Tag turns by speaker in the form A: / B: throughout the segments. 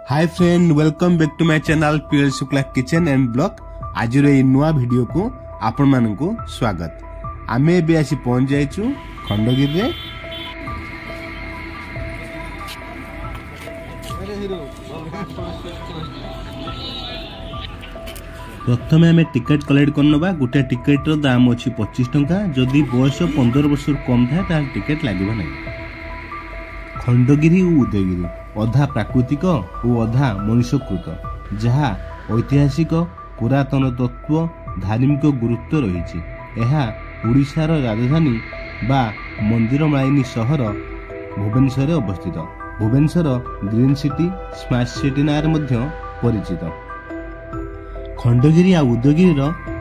A: Hi friend, welcome back to my channel PL Shukla kitchen and blog. आज नुआ video को आपण मानकु स्वागत। आमे भी आसी पहुंच जाइछु खंडगिरी रे। प्रथम आम टिकेट कलेक्ट करनबा। गोटे टिकेट रो दाम अछि 25 टंका। जदि बयस 15 वर्ष कम थाए ताल टिकेट लागबो नै। खंडगिरी और उदयगिरी अधा प्राकृतिक और अधा मनुष्यकृत, जहाँ ऐतिहासिक पुरातन तत्व धार्मिक गुरुत्व रही। ओडिशार राजधानी बा मंदिर मालिनी सहर भुवनेश्वर अवस्थित। Bhubaneswar green city smart city नाम परिचित। खंडगिरी आ उदयगिरी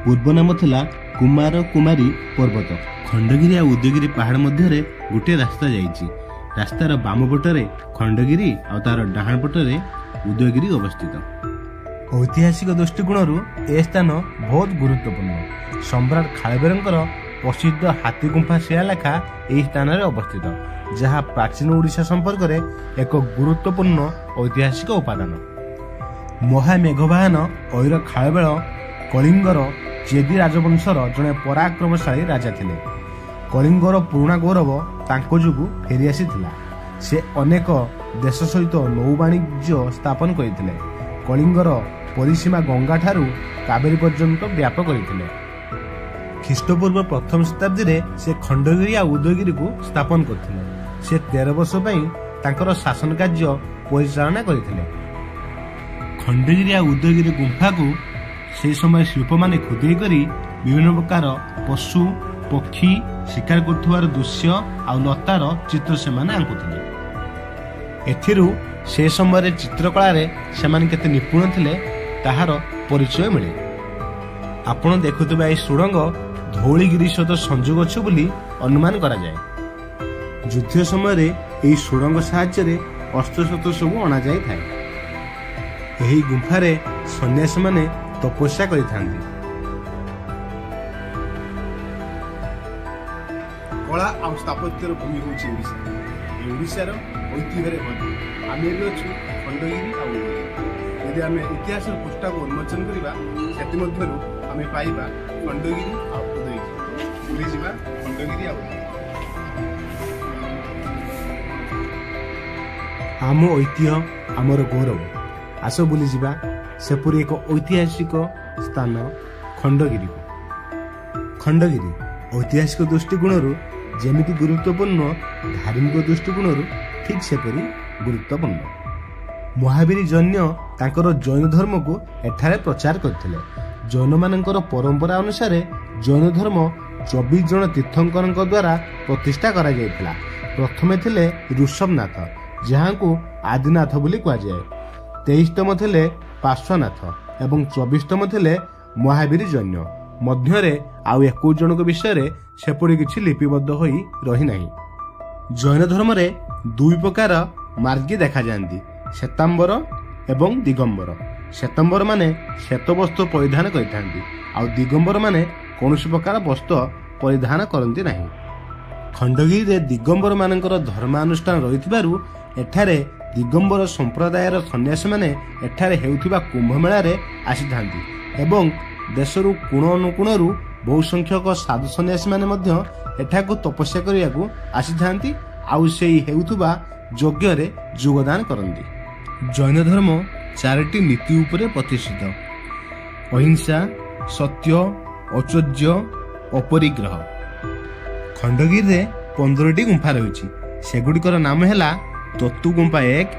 A: पूर्व नाम थिला कुमार कुमारी पर्वत। खंडगिरी आ उदयगिरी पहाड़ मध्य गोटे रास्ता जाइछि। रास्तार बाम पटरे खंडगिरी और तार डाहाण पटरे उदयगिरी अवस्थित। ऐतिहासिक दृष्टिकोण ए स्थान बहुत गुरुत्वपूर्ण। सम्राट खारबेरंकर प्रसिद्ध हाथी गुंफा शिलालेखा यह स्थान में अवस्थित, जहाँ प्राचीन ओडिशा संपर्क में एक गुरुत्वपूर्ण ऐतिहासिक उपादान। महामेघवाहन ऐर खारबेल कलिंगर चेदी राजवंशर जड़े पराक्रमशाली राजा थिले। कलिंगर पुराणा गौरव तांको जोगु फेरी आसीथिला। से अनेक देश सहित नौ वाणिज्य स्थापन करथिले। कलिंगर परिसीमा गंगा ठारू कावेरी पर्यंत व्यापक करथिले। ख्रीष्टपूर्व प्रथम शताब्दी रे से खंडगिरी आ उदयगिरी को स्थापन करथिले। से 13 वर्ष पई तांकर शासन कार्य परिचालना करथिले। खंडगिरी आ उदयगिरी गुंफा को से समय शिल्प माने खुदेई करी विभिन्न प्रकार पशु पक्षी शिकार कर दृश्य आ लतार चित्र से आंकुले। एथिरू से समय चित्रकला से केते निपुण थिले ताहार परिचय मिले। आपण देखुथिबा ए सुरंग धौलीगिरी सहित संयोग अछि बोली अनुमान करा जाए। युद्ध समय ए सुरंग साहाय्य अस्त्र शस्त्र सब अणा जाय थाए। एही गुंफारे सन्यासी माने तपस्या करिथांती। कला और स्थापत्यर भूमि होची ओडिशा। ए ओडिशार ऐतिह्यरे भरपूर। आमे भी अछु खंडगिरी आ उदयगिरी। यदि आमे इतिहास पृष्ठा को उन्मोचन करिबा सेति मध्यरु आमे पाइबा खंडगिरी आ उदयगिरी। बुली जिबा खंडगिरी आ उदयगिरी। आम ऐतिह्य आमर गौरव। आस बुली जिबा सेपुरी एक ऐतिहासिक स्थान खंडगिरी। खंडगिरी ऐतिहासिक दृष्टिकोण जेमिति गुरुत्वपूर्ण, धार्मिक दृष्टिकोण ठीक सेपरी गुरुत्वपूर्ण। महावीर जैन्य तांकर जैन धर्म को एठारे प्रचार करथिले। जैन मानकर परंपरा अनुसार जैन धर्म 24 जन तीर्थंकर द्वारा प्रतिष्ठा करा जायतिला। प्रथमे थिले ऋषभनाथ, जहाँ को आदिनाथ बोली कहा जाए। 23तम थिले पार्श्वनाथ एवं 24तम थिले महावीर जैन्य। मध्यरे आउ 21 जन विषय सेपरी किछि लिपिबद्ध होई रही नाही। जैन धर्म रे दुई प्रकार मार्गी देखा जाती, श्वेतांबर एवं दिगंबर। श्वेतांबर माने श्वेत वस्त्र परिधान करिथांती आउ दिगंबर माने कौनसी प्रकार वस्त्र परिधान करती नाही। खंडगिरी रे दिगंबर मानकर धर्मानुष्ठान रहिथिबारु एठारे दिगंबर संप्रदायर सन्यासी माने एठारे हेउथिबा कुंभ मेला रे आसीथांती एवं देशरू कोण अनुकोणरू बहु संख्यक साधु सन्यासी माने मध्य एठाकू तपस्या करियाकू आसीथांती आउ सेही हेउथुबा यज्ञ रे योगदान करंती। जैन धर्म 4टी नीति उपरे प्रतिष्ठित: अहिंसा, सत्य, औचर्य, अपरिग्रह। खंडगिरी रे 15टी गुंफा रहिछि। सेगुडिकर नाम हैला तत्तु गुंफा 1,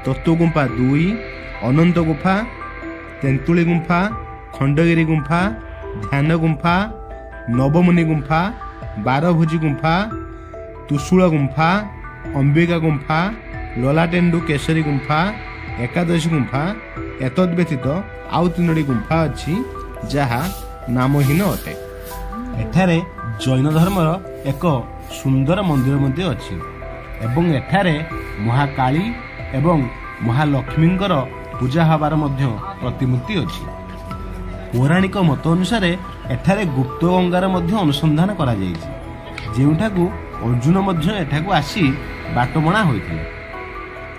A: तत्तु गुंफा 2, अनंत गुंफा, तेंतुली गुंफा, खंडगिरी गुंफा, ध्यान गुंफा, नवमुनि गुंफा, 12 भुजी गुंफा, तुषुल गुंफा, अंबिका गुंफा, ललाटेंडु केशरी गुंफा, एकादशी गुंफा। एतद व्यतीत आउ 3टी गुंफा अछि जहा नामहीन अटे। एठारे जैन धर्मर एक सुंदर मंदिर मध्य अछि एवं एठारे महाकाली एवं महालक्ष्मींकर पूजा हबार मध्य प्रतिमूर्ति अछि। पौराणिक मत अनुसार एठारे गुप्त गंगार मध्य अनुसंधान करा जायछि, जेउठाकू अर्जुन मध्य एठाकू आसी बाटबणा होइथिले।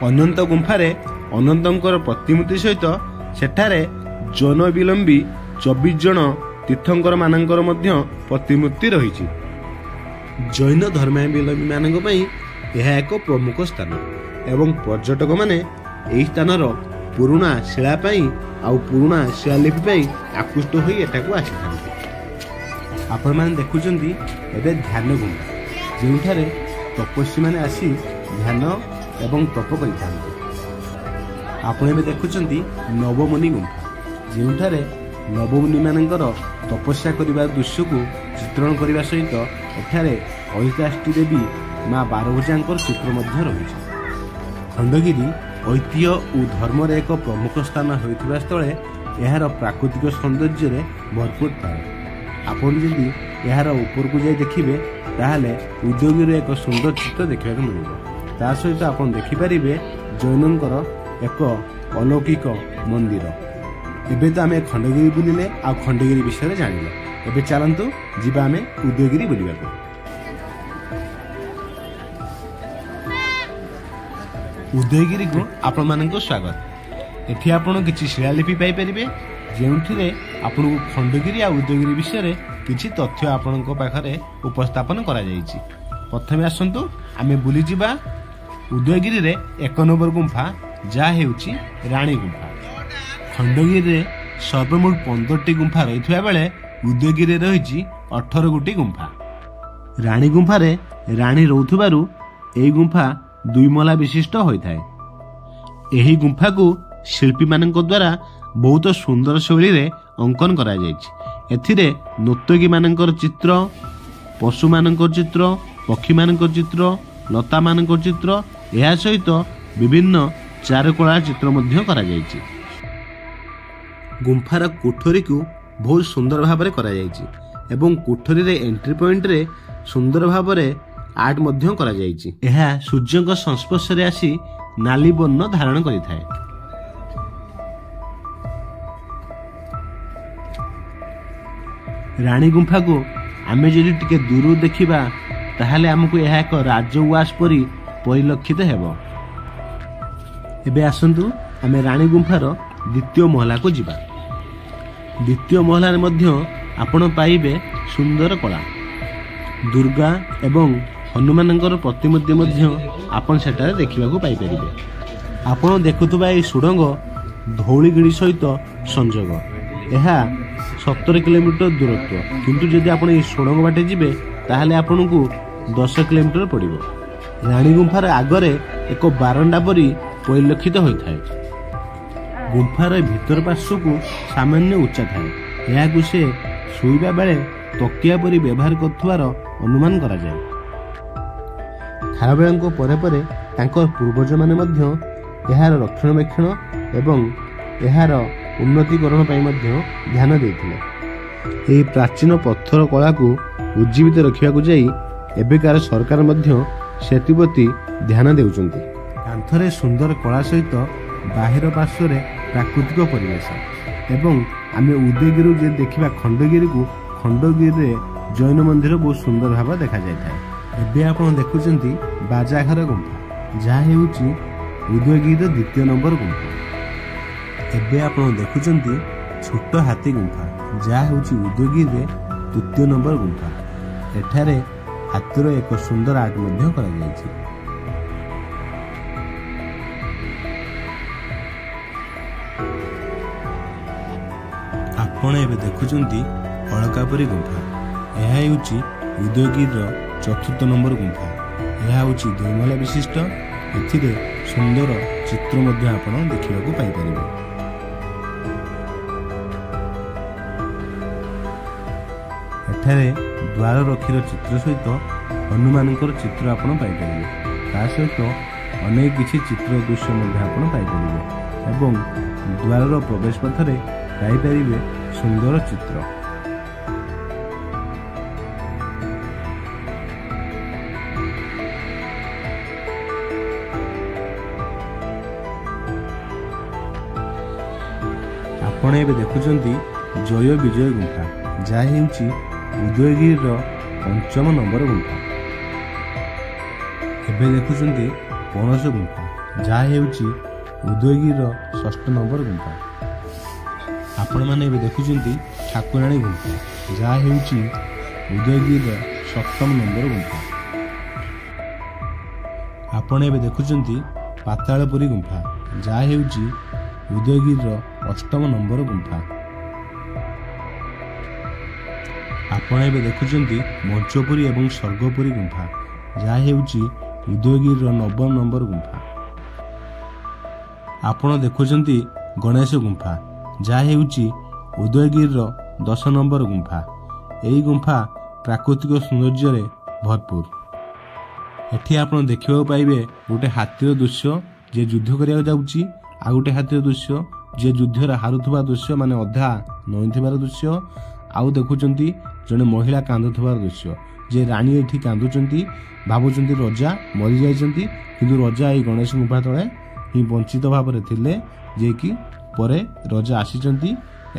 A: अनंत गुंफारे ଅନନ୍ତଙ୍କର ପ୍ରତିମୂର୍ତ୍ତି ସହିତ ସେଠାରେ ଜୈନ ବିଲମ୍ବୀ 24 ଜଣ ତୀର୍ଥଙ୍କର ମାନଙ୍କର ମଧ୍ୟ ପ୍ରତିମୂର୍ତ୍ତି ରହିଛି। ଜୈନ ଧର୍ମାବଲମ୍ବୀ ମାନଙ୍କ ପାଇଁ ଏହା ଏକ ପ୍ରମୁଖ ସ୍ଥାନ ଏବଂ ପର୍ଯ୍ୟଟକମାନେ ଏହି ସ୍ଥାନର ପୁରୁଣା ଶିଳା ପାଇଁ ଆଉ ପୁରୁଣା ଶିଳାଲିପି ପାଇଁ ଆକୃଷ୍ଟ ହୋଇ ଏଠାକୁ ଆସିଥାନ୍ତି। ଆପଣମାନେ ଦେଖୁଛନ୍ତି ଏବେ ଧ୍ୟାନ ଗୁମ୍ଫା, ଯେଉଁଠାରେ ତପସ୍ୱୀମାନେ ଆସି ଧ୍ୟାନ ଏବଂ ତପ କରିଥାନ୍ତି। ଆପଣ ଏବେ ଦେଖୁଛନ୍ତି ନବମୁନି ଗୁମ୍ଫା, ଯେଉଁଠାରେ ନବମୁନି ମାନଙ୍କର ତପସ୍ୟା କରିବା ଦୃଶ୍ୟକୁ ଚିତ୍ରଣ କରିବା ସହିତ ଏଠାରେ 88 ଦେବୀ ମା ବାରଭୁଜାଙ୍କର ଚିତ୍ର ମଧ୍ୟ ରହିଛି। ଖଣ୍ଡଗିରି ଐତିହ୍ୟ ଓ ଧର୍ମରେ ଏକ ପ୍ରମୁଖ ସ୍ଥାନ ହୋଇଥିବା ସ୍ଥଳେ ଏହାର ପ୍ରାକୃତିକ ସୌନ୍ଦର୍ଯ୍ୟରେ ଭରପୁର ଥାଏ। ଆପଣ ଯଦି ଏହାର ଉପରକୁ ଯାଇ ଦେଖିବେ ତାହେଲେ ଉଦୟଗିରିର ଏକ ସୁନ୍ଦର ଚିତ୍ର ଦେଖିବାକୁ ମିଳିବ। ତା ସହିତ ଆପଣ ଦେଖିପାରିବେ ଜୈନଙ୍କର ଏକ ଅଲୌକିକ ମନ୍ଦିର। ଏବେ ତ ଆମେ ଖଣ୍ଡଗିରି ବୁଲିଲେ ଆଉ ଖଣ୍ଡଗିରି ବିଷୟରେ ଜାଣିଲେ। ଏବେ ଚାଲନ୍ତୁ ଯିବା ଆମେ ଉଦୟଗିରି ବୁଲିବାକୁ। ଉଦୟଗିରିକୁ ଆପଣମାନଙ୍କୁ ସ୍ୱାଗତ। ଏଠି ଆପଣ କିଛି ଶିଳାଲିପି ପାଇପାରିବେ, ଯେଉଁଥିରେ ଆପଣଙ୍କୁ ଖଣ୍ଡଗିରି ଆଉ ଉଦୟଗିରି ବିଷୟରେ କିଛି ତଥ୍ୟ ଆପଣଙ୍କ ପାଖରେ ଉପସ୍ଥାପନ କରାଯାଇଛି। ପ୍ରଥମେ ଆସନ୍ତୁ ଆମେ ବୁଲିଯିବା ଉଦୟଗିରିରେ 1 ନମ୍ବର ଗୁମ୍ଫା, ଯାହା ହେଉଛି ରାଣୀ ଗୁମ୍ଫା। ଖଣ୍ଡଗିରିରେ ସର୍ବମୋଟ 15ଟି ଗୁମ୍ଫା ରହିଥିବା ବେଳେ ଉଦୟଗିରିରେ ରହିଛି 18 ଗୋଟି ଗୁମ୍ଫା। ରାଣୀ ଗୁମ୍ଫାରେ ରାଣୀ ରହୁଥିବାରୁ ଏହି ଗୁମ୍ଫା 2 ମହଲା ବିଶିଷ୍ଟ ହୋଇଥାଏ। ଏହି ଗୁମ୍ଫାକୁ ଶିଳ୍ପୀମାନଙ୍କ ଦ୍ୱାରା ବହୁତ ସୁନ୍ଦର ଶୈଳୀରେ ଅଙ୍କନ କରାଯାଇଛି। ଏଥିରେ ନର୍ତ୍ତକୀ ମାନଙ୍କର ଚିତ୍ର, ପଶୁମାନଙ୍କର ଚିତ୍ର, ପକ୍ଷୀମାନଙ୍କର ଚିତ୍ର, ଲତାମାନଙ୍କର ଚିତ୍ର, ଏହା ସହିତ ବିଭିନ୍ନ ଚାରୁକଳା ଚିତ୍ର ମଧ୍ୟ କରାଯାଇଛି। ଗୁମ୍ଫାର କୋଠରୀକୁ ବହୁତ ସୁନ୍ଦର ଭାବରେ କରାଯାଇଛି ଏବଂ କୋଠରୀରେ ଏଣ୍ଟ୍ରି ପଏଣ୍ଟରେ ସୁନ୍ଦର ଭାବରେ ଆର୍ଟ ମଧ୍ୟ କରାଯାଇଛି। ଏହା ସୂର୍ଯ୍ୟଙ୍କ ସଂସ୍ପର୍ଶରେ ଆସି ନାଲି ବର୍ଣ୍ଣ ଧାରଣ କରିଥାଏ। ରାଣୀ ଗୁମ୍ଫାକୁ ଆମେ ଯଦି ଟିକେ ଦୂରରୁ ଦେଖିବା ତାହେଲେ ଆମକୁ ଏହା ଏକ ରାଜଉଆସ ପରି ପରିଲକ୍ଷିତ ହେବ। ଏବେ ଆସନ୍ତୁ ଆମେ ରାଣୀ ଗୁମ୍ଫାର ଦ୍ୱିତୀୟ ମହଲାକୁ ଯିବା। ଦ୍ୱିତୀୟ ମହଲାରେ ମଧ୍ୟ ଆପଣ ପାଇବେ ସୁନ୍ଦର କଳା। ଦୁର୍ଗା ଏବଂ ହନୁମାନଙ୍କର ପ୍ରତିମୂର୍ତ୍ତି ମଧ୍ୟ ଆପଣ ସେଠାରେ ଦେଖିବାକୁ ପାଇପାରିବେ। ଆପଣ ଦେଖୁଥିବା ଏହି ସୁଡ଼ଙ୍ଗ ଧଉଳିଗିରି ସହିତ ସଂଯୋଗ। ଏହା 17 କିଲୋମିଟର ଦୂରତ୍ୱ, କିନ୍ତୁ ଯଦି ଆପଣ ଏହି ସୁଡ଼ଙ୍ଗ ବାଟେ ଯିବେ ତାହେଲେ ଆପଣଙ୍କୁ 10 କିଲୋମିଟର ପଡ଼ିବ। ରାଣୀ ଗୁମ୍ଫାର ଆଗରେ ଏକ ବାରଣ୍ଡା ପରି ପରିଲକ୍ଷିତ ହୋଇଥାଏ। ଗୁମ୍ଫାର ଭିତର ପାର୍ଶ୍ୱକୁ ସାମାନ୍ୟ ଉଚ୍ଚା ଥାଏ। ଏହାକୁ ସେ ଶୋଇବା ବେଳେ ତକିଆ ପରି ବ୍ୟବହାର କରୁଥିବାର ଅନୁମାନ କରାଯାଏ। ଖାରବେଳଙ୍କ ପରେ ପରେ ତାଙ୍କ ପୂର୍ବଜମାନେ ମଧ୍ୟ ଏହାର ରକ୍ଷଣାବେକ୍ଷଣ ଏବଂ ଏହାର ଉନ୍ନତିକରଣ ପାଇଁ ମଧ୍ୟ ଧ୍ୟାନ ଦେଇଥିଲେ। ଏହି ପ୍ରାଚୀନ ପଥର କଳାକୁ ଉଜ୍ଜୀବିତ ରଖିବାକୁ ଯାଇ ଏବେକାର ସରକାର ମଧ୍ୟ ସେଥିପ୍ରତି ଧ୍ୟାନ ଦେଉଛନ୍ତି। କାନ୍ଥରେ ସୁନ୍ଦର କଳା ସହିତ ବାহিର ପାର୍ଶ୍ୱରେ ପ୍ରାକୃତିକ ପରିବେଶ ଏବଂ ଆମେ ଉଦୟଗିରି ଯଦି ଦେଖିବା ଖଣ୍ଡଗିରିକୁ, ଖଣ୍ଡଗିରିରେ ଜୈନ ମନ୍ଦିର ବହୁତ ସୁନ୍ଦର ଭାବରେ ଦେଖାଯାଇଥାଏ। ଏବେ ଆପଣ ଦେଖୁଛନ୍ତି ବାଜାଘର ଗୁମ୍ଫା, ଯାହା ହେଉଛି ଉଦୟଗିରିର 2ୟ ନମ୍ବର ଗୁମ୍ଫା। ଏବେ ଆପଣ ଦେଖୁଛନ୍ତି ଛୋଟ ହାତୀ ଗୁମ୍ଫା, ଯାହା ହେଉଛି ଉଦୟଗିରିରେ 3ୟ ନମ୍ବର ଗୁମ୍ଫା। ଏଠାରେ ହାତୀର ଏକ ସୁନ୍ଦର ଆର୍ଟ ମଧ୍ୟ କରାଯାଇଛି। ଆପଣ ଏବେ ଦେଖୁଛନ୍ତି ଅଳକାପୁରୀ ଗୁମ୍ଫା। ଏହା ହେଉଛି ଉଦୟଗିରିର 4ର୍ଥ ନମ୍ବର ଗୁମ୍ଫା। ଏହା ହେଉଛି 2 ମହଲା ବିଶିଷ୍ଟ। ଏଥିରେ ସୁନ୍ଦର ଚିତ୍ର ମଧ୍ୟ ଆପଣ ଦେଖିବାକୁ ପାଇପାରିବେ। ଏଠାରେ ଦ୍ୱାର ରକ୍ଷୀର ଚିତ୍ର ସହିତ ହନୁମାନଙ୍କର ଚିତ୍ର ଆପଣ ପାଇପାରିବେ। ତା ସହିତ ଅନେକ କିଛି ଚିତ୍ର ଦୃଶ୍ୟ ମଧ୍ୟ ଆପଣ ପାଇପାରିବେ ଏବଂ ଦ୍ୱାରର ପ୍ରବେଶ ପଥରେ ପାଇପାରିବେ ସୁନ୍ଦର ଚିତ୍ର। ଆପଣ ଏବେ ଦେଖୁଛନ୍ତି ଜୟ ବିଜୟ ଗୁମ୍ଫା, ଯାହା ହେଉଛି ଉଦୟଗିରିର 5ମ ନମ୍ବର ଗୁମ୍ଫା। ଏବେ ଦେଖୁଛନ୍ତି ପଣସ ଗୁମ୍ଫା, ଯାହା ହେଉଛି ଉଦୟଗିରିର 6 ନମ୍ବର ଗୁମ୍ଫା। ଆପଣମାନେ ଏବେ ଦେଖୁଛନ୍ତି ଠାକୁରାଣୀ ଗୁମ୍ଫା, ଯାହା ହେଉଛି ଉଦୟଗିରିର 7ମ ନମ୍ବର ଗୁମ୍ଫା। ଆପଣ ଏବେ ଦେଖୁଛନ୍ତି ପାତାଳପୁରୀ ଗୁମ୍ଫା, ଯାହା ହେଉଛି ଉଦୟଗିରିର 8ମ ନମ୍ବର ଗୁମ୍ଫା। ଆପଣ ଏବେ ଦେଖୁଛନ୍ତି ମଞ୍ଚପୁରୀ ଏବଂ ସ୍ୱର୍ଗପୁରୀ ଗୁମ୍ଫା, ଯାହା ହେଉଛି ଉଦୟଗିରିର 9ମ ନମ୍ବର ଗୁମ୍ଫା। ଆପଣ ଦେଖୁଛନ୍ତି ଗଣେଶ ଗୁମ୍ଫା, ଯାହା ହେଉଛି ଉଦୟଗିରିର 10 ନମ୍ବର ଗୁମ୍ଫା। ଏହି ଗୁମ୍ଫା ପ୍ରାକୃତିକ ସୌନ୍ଦର୍ଯ୍ୟରେ ଭରପୁର। ଏଠି ଆପଣ ଦେଖିବାକୁ ପାଇବେ ଗୋଟେ ହାତୀର ଦୃଶ୍ୟ, ଯିଏ ଯୁଦ୍ଧ କରିବାକୁ ଯାଉଛି, ଆଉ ଗୋଟେ ହାତୀର ଦୃଶ୍ୟ ଯିଏ ଯୁଦ୍ଧରେ ହାରୁଥିବା ଦୃଶ୍ୟ, ମାନେ ଅଧା ନଇଁଥିବାର ଦୃଶ୍ୟ, ଆଉ ଦେଖୁଛନ୍ତି ଜଣେ ମହିଳା କାନ୍ଦୁଥିବାର ଦୃଶ୍ୟ, ଯେ ରାଣୀ ଏଠି କାନ୍ଦୁଛନ୍ତି, ଭାବୁଛନ୍ତି ରଜା ମରିଯାଇଛନ୍ତି, କିନ୍ତୁ ରଜା ଏହି ଗଣେଶ ଗୁମ୍ଫା ତଳେ ହିଁ ବଞ୍ଚିତ ଭାବରେ ଥିଲେ, ଯିଏକି ପରେ ରଜା ଆସିଛନ୍ତି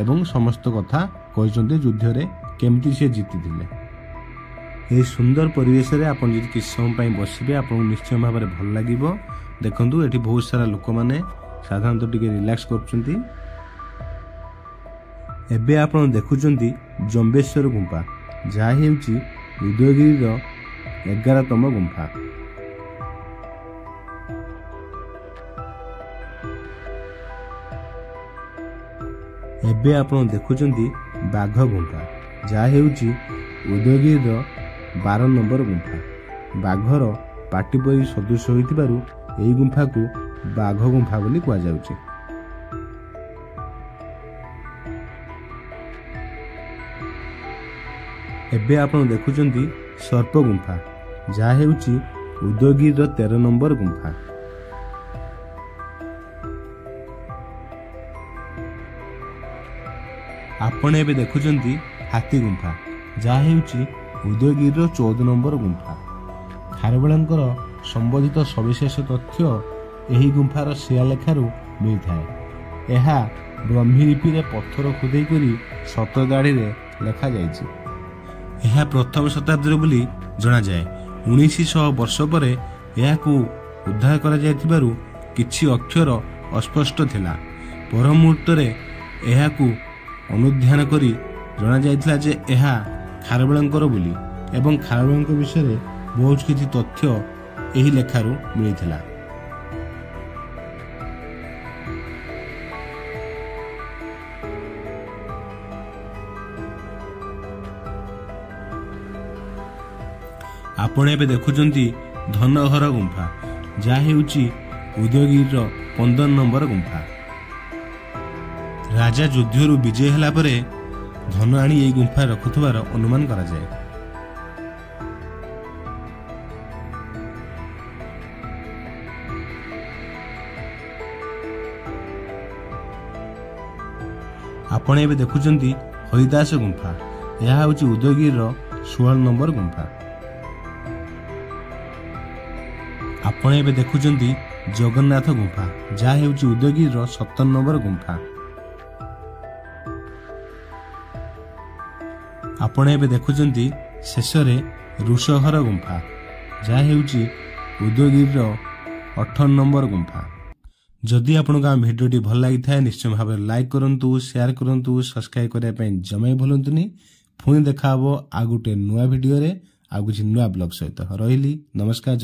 A: ଏବଂ ସମସ୍ତ କଥା କହିଛନ୍ତି ଯୁଦ୍ଧରେ କେମିତି ସେ ଜିତିଥିଲେ। ଏହି ସୁନ୍ଦର ପରିବେଶରେ ଆପଣ ଯଦି କିଛି ସମୟ ପାଇଁ ବସିବେ ଆପଣଙ୍କୁ ନିଶ୍ଚୟ ଭାବରେ ଭଲ ଲାଗିବ। ଦେଖନ୍ତୁ ଏଠି ବହୁତ ସାରା ଲୋକମାନେ ସାଧାରଣତଃ ଟିକେ ରିଲାକ୍ସ କରୁଛନ୍ତି। ଏବେ ଆପଣ ଦେଖୁଛନ୍ତି ଜମ୍ବେଶ୍ୱର ଗୁମ୍ଫା, ଯାହା ହେଉଛି ଉଦୟଗିରିର 11ତମ ଗୁମ୍ଫା। ଏବେ ଆପଣ ଦେଖୁଛନ୍ତି ବାଘ ଗୁମ୍ଫା, ଯାହା ହେଉଛି ଉଦୟଗିରିର 12 ନମ୍ବର ଗୁମ୍ଫା। ବାଘର ପାଟି ପରି ସଦୃଶ ହୋଇଥିବାରୁ ଏହି ଗୁମ୍ଫାକୁ ବାଘ ଗୁମ୍ଫା ବୋଲି କୁହାଯାଉଛି। ଏବେ ଆପଣ ଦେଖୁଛନ୍ତି ସର୍ପ ଗୁମ୍ଫା, ଯାହା ହେଉଛି ଉଦୟଗିରିର 13 ନମ୍ବର ଗୁମ୍ଫା। ଆପଣ ଏବେ ଦେଖୁଛନ୍ତି ହାତୀ ଗୁମ୍ଫା, ଯାହା ହେଉଛି ଉଦୟଗିରିର 14 ନମ୍ବର ଗୁମ୍ଫା। ଖାରବେଳଙ୍କର ସମ୍ବନ୍ଧିତ ସବିଶେଷ ତଥ୍ୟ ଏହି ଗୁମ୍ଫାର ଶିଳାଲେଖାରୁ ମିଳିଥାଏ। ଏହା ବ୍ରହ୍ମୀ ଲିପିରେ ପଥର ଖୋଦେଇ କରି ସତ ଦାଢ଼ିରେ ଲେଖାଯାଇଛି। ଏହା ପ୍ରଥମ ଶତାବ୍ଦୀର ବୋଲି ଜଣାଯାଏ। 1900 ବର୍ଷ ପରେ ଏହାକୁ ଉଦ୍ଧାର କରାଯାଇଥିବାରୁ କିଛି ଅକ୍ଷର ଅସ୍ପଷ୍ଟ ଥିଲା। ପର ମୁହୂର୍ତ୍ତରେ ଏହାକୁ ଅନୁଧ୍ୟାନ କରି ଜଣାଯାଇଥିଲା ଯେ ଏହା ଖାରବେଳଙ୍କର ବୋଲି, ଏବଂ ଖାରବେଳଙ୍କ ବିଷୟରେ ବହୁତ କିଛି ତଥ୍ୟ ଏହି ଲେଖାରୁ ମିଳିଥିଲା। ଆପଣ ଏବେ ଦେଖୁଛନ୍ତି ଧନଘର ଗୁମ୍ଫା, ଯାହା ହେଉଛି ଉଦୟଗିରିର 15 ନମ୍ବର ଗୁମ୍ଫା। ରାଜା ଯୁଦ୍ଧରୁ ବିଜୟ ହେଲା ପରେ ଧନ ଆଣି ଏହି ଗୁମ୍ଫା ରଖୁଥିବାର ଅନୁମାନ କରାଯାଏ। ଆପଣ ଏବେ ଦେଖୁଛନ୍ତି ହରିଦାସ ଗୁମ୍ଫା, ଏହା ହେଉଛି ଉଦୟଗିରିର 16 ନମ୍ବର ଗୁମ୍ଫା। ଆପଣ ଏବେ ଦେଖୁଛନ୍ତି ଜଗନ୍ନାଥ ଗୁମ୍ଫା, ଯାହା ହେଉଛି ଉଦୟଗିରିର 17 ନମ୍ବର ଗୁମ୍ଫା। ଆପଣ ଏବେ ଦେଖୁଛନ୍ତି ଶେଷରେ ଋଷଘର ଗୁମ୍ଫା, ଯାହା ହେଉଛି ଉଦୟଗିରିର 18 ନମ୍ବର ଗୁମ୍ଫା। ଯଦି ଆପଣଙ୍କୁ ଆମ ଭିଡ଼ିଓଟି ଭଲ ଲାଗିଥାଏ ନିଶ୍ଚୟ ଭାବରେ ଲାଇକ୍ କରନ୍ତୁ, ସେୟାର କରନ୍ତୁ, ସବସ୍କ୍ରାଇବ୍ କରିବା ପାଇଁ ଜମା ବି ଭୁଲନ୍ତୁନି। ପୁଣି ଦେଖା ହେବ ଆଉ ଗୋଟେ ନୂଆ ଭିଡ଼ିଓରେ ଆଉ କିଛି ନୂଆ ବ୍ଲଗ ସହିତ। ରହିଲି, ନମସ୍କାର।